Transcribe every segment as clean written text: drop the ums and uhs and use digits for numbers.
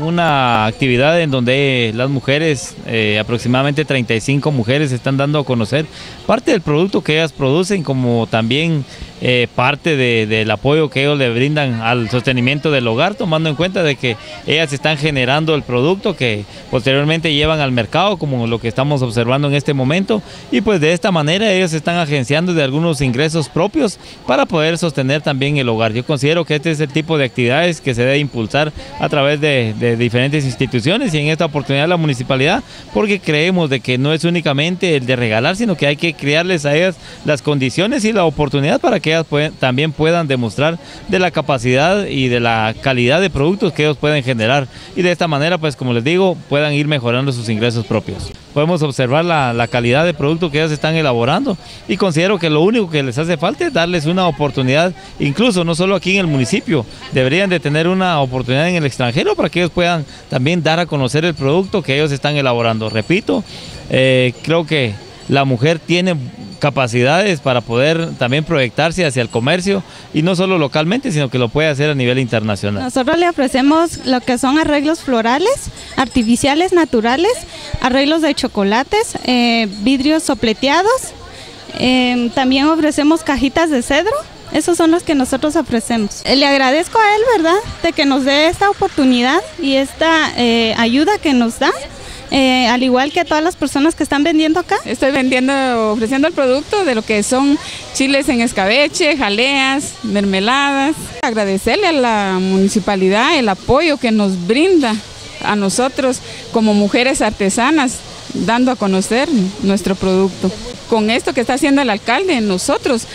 una actividad en donde las mujeres, aproximadamente 35 mujeres, están dando a conocer parte del producto que ellas producen, como también parte del apoyo que ellos le brindan al sostenimiento del hogar, tomando en cuenta de que ellas están generando el producto que posteriormente llevan al mercado, como lo que estamos observando en este momento, y pues de esta manera ellos están agenciando de algunos ingresos propios para poder sostener también el hogar. Yo considero que este es el tipo de actividades que se debe impulsar a través de diferentes instituciones, y en esta oportunidad la municipalidad, porque creemos de que no es únicamente el de regalar, sino que hay que crearles a ellas las condiciones y la oportunidad para que ellas también puedan demostrar de la capacidad y de la calidad de productos que ellos pueden generar, y de esta manera, pues como les digo, puedan ir mejorando sus ingresos propios. Podemos observar la calidad de producto que ellas están elaborando, y considero que lo único que les hace falta es darles una oportunidad, incluso no solo aquí en el municipio, deberían de tener una oportunidad en el extranjero para que ellos puedan también dar a conocer el producto que ellos están elaborando. Repito, creo que la mujer tiene capacidades para poder también proyectarse hacia el comercio, y no solo localmente, sino que lo puede hacer a nivel internacional. Nosotros le ofrecemos lo que son arreglos florales, artificiales, naturales, arreglos de chocolates, vidrios sopleteados, también ofrecemos cajitas de cedro. Esos son los que nosotros ofrecemos. Le agradezco a él, ¿verdad?, de que nos dé esta oportunidad y esta ayuda que nos da. Al igual que a todas las personas que están vendiendo acá. Estoy ofreciendo el producto de lo que son chiles en escabeche, jaleas, mermeladas. Agradecerle a la municipalidad el apoyo que nos brinda a nosotros como mujeres artesanas, dando a conocer nuestro producto. Con esto que está haciendo el alcalde, nosotros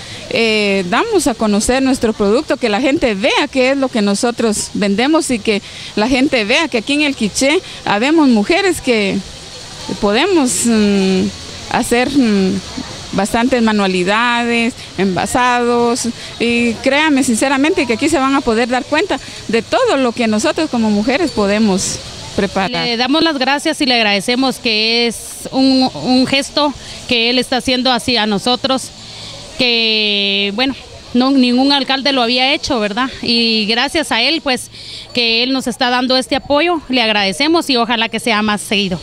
damos a conocer nuestro producto, que la gente vea qué es lo que nosotros vendemos, y que la gente vea que aquí en el Quiché habemos mujeres que podemos hacer bastantes manualidades, envasados, y créanme sinceramente que aquí se van a poder dar cuenta de todo lo que nosotros como mujeres podemos preparar. Le damos las gracias y le agradecemos, que es un gesto que él está haciendo hacia nosotros, que bueno, no, ningún alcalde lo había hecho, ¿verdad? Y gracias a él, pues, que él nos está dando este apoyo, le agradecemos y ojalá que sea más seguido.